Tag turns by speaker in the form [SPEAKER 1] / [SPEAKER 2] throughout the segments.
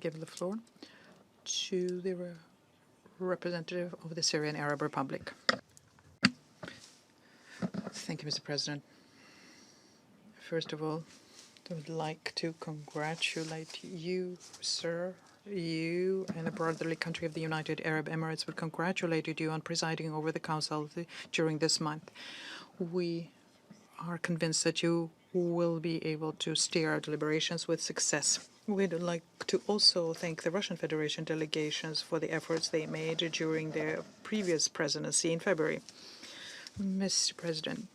[SPEAKER 1] give the floor to the representative of the Syrian Arab Republic. Thank you, Mr. President. First of all, I would like to congratulate you, sir. You and the brotherly country of the United Arab Emirates would congratulate you on presiding over the Council during this month. We are convinced that you will be able to steer our deliberations with success. We'd like to also thank the Russian Federation delegations for the efforts they made during their previous presidency in February. Mr. President,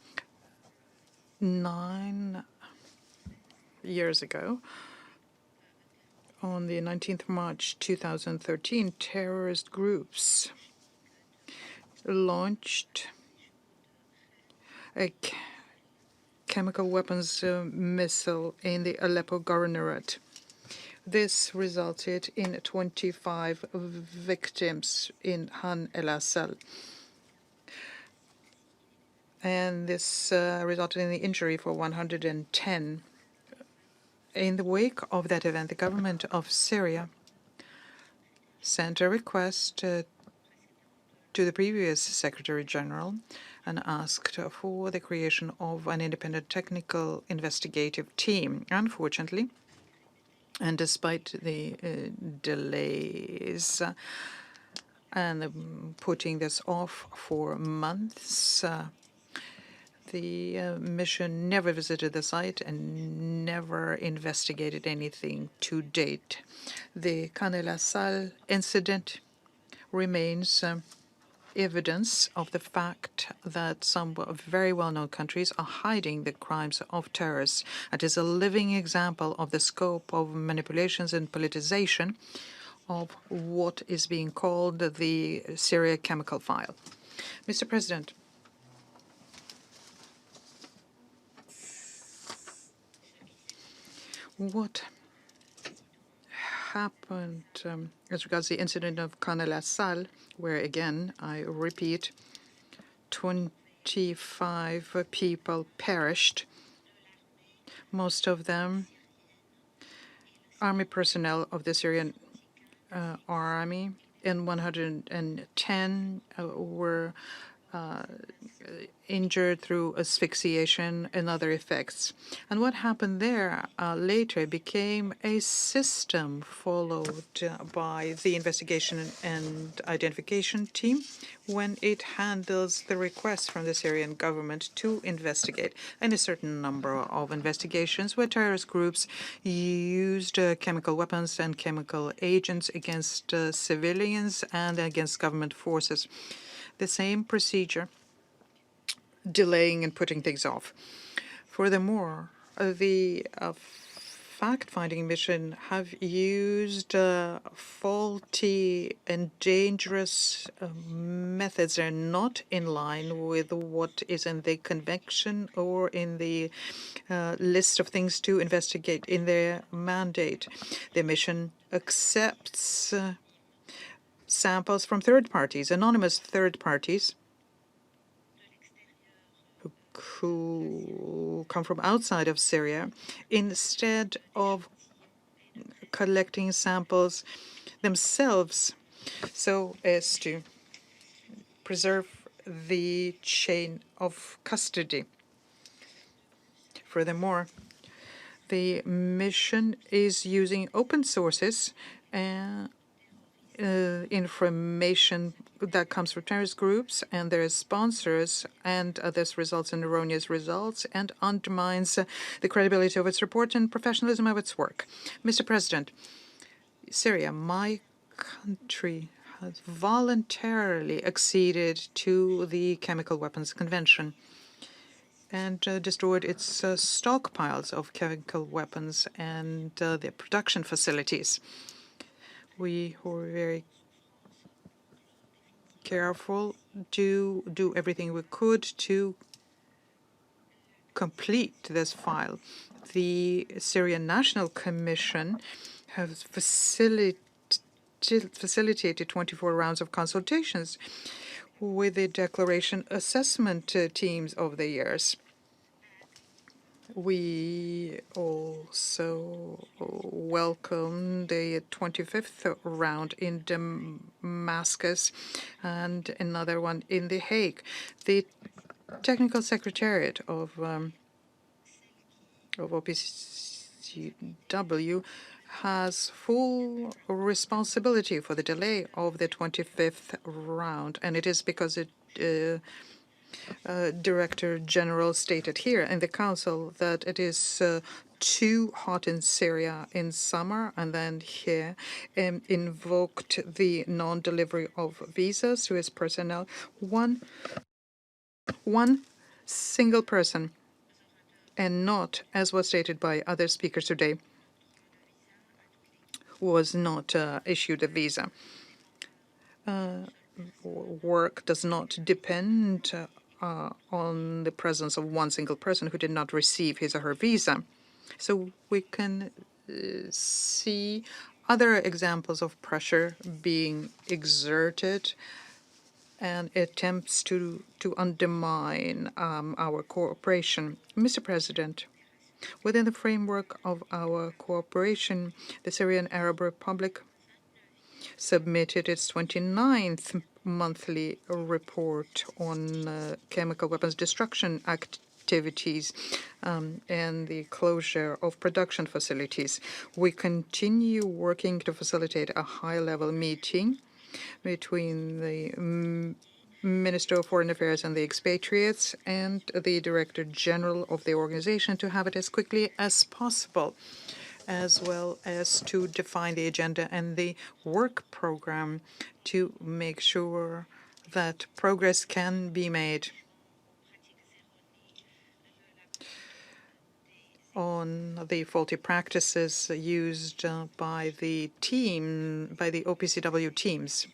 [SPEAKER 1] 9 years ago, on the 19th of March 2013, terrorist groups launched a chemical weapons missile in the Aleppo governorate. This resulted in 25 victims in Han el-Assal. And this resulted in the injury for 110. In the wake of that event, the government of Syria sent a request to the previous Secretary General and asked for the creation of an independent technical investigative team. Unfortunately, and despite the delays and putting this off for months, the mission never visited the site and never investigated anything to date. The Khan el-Assal incident remains evidence of the fact that some very well-known countries are hiding the crimes of terrorists. It is a living example of the scope of manipulations and politicization of what is being called the Syria chemical file. Mr. President, what happened as regards the incident of Khan el-Assal, where, again, I repeat, 25 people perished, most of them army personnel of the Syrian army, and 110 were injured through asphyxiation and other effects. And what happened there later became a system followed by the investigation and identification team when it handles the request from the Syrian government to investigate. And a certain number of investigations where terrorist groups used chemical weapons and chemical agents against civilians and against government forces. The same procedure, delaying and putting things off. Furthermore, the fact-finding mission have used faulty and dangerous methods. They're not in line with what is in the convention or in the list of things to investigate in their mandate. The mission accepts samples from third parties, anonymous third parties, who come from outside of Syria, instead of collecting samples themselves so as to preserve the chain of custody. Furthermore, the mission is using open sources and information that comes from terrorist groups and their sponsors, and this results in erroneous results and undermines the credibility of its report and professionalism of its work. Mr. President, Syria, my country, has voluntarily acceded to the Chemical Weapons Convention and destroyed its stockpiles of chemical weapons and their production facilities. We were very careful to do everything we could to complete this file. The Syrian National Commission has facilitated 24 rounds of consultations with the declaration assessment teams over the years. We also welcome the 25th round in Damascus and another one in The Hague. The Technical Secretariat of OPCW has full responsibility for the delay of the 25th round, and it is because it Director General stated here in the Council that it is too hot in Syria in summer, and then here invoked the non-delivery of visas to his personnel. One single person, and not, as was stated by other speakers today, was not issued a visa. Work does not depend on the presence of one single person who did not receive his or her visa. So we can see other examples of pressure being exerted and attempts to undermine our cooperation. Mr. President, within the framework of our cooperation, the Syrian Arab Republic submitted its 29th monthly report on chemical weapons destruction activities and the closure of production facilities. We continue working to facilitate a high-level meeting between the Minister of Foreign Affairs and the expatriates and the Director General of the organization to have it as quickly as possible, as well as to define the agenda and the work program to make sure that progress can be made on the faulty practices used by the OPCW teams.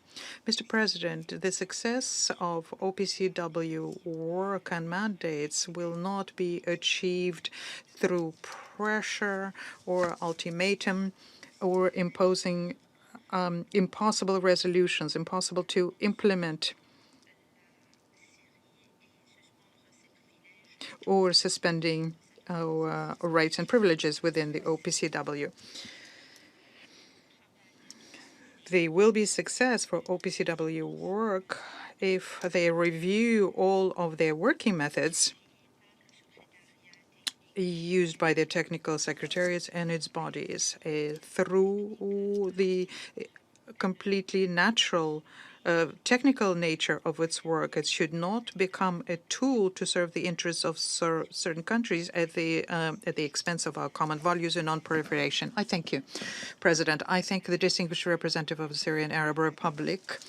[SPEAKER 1] Mr. President, the success of OPCW work and mandates will not be achieved through pressure or ultimatum or imposing impossible resolutions, impossible to implement, or suspending our rights and privileges within the OPCW. There will be success for OPCW work if they review all of their working methods used by the technical secretariats and its bodies through the completely natural technical nature of its work. It should not become a tool to serve the interests of certain countries at the expense of our common values and non-proliferation. I thank you, President. I thank the distinguished representative of the Syrian Arab Republic.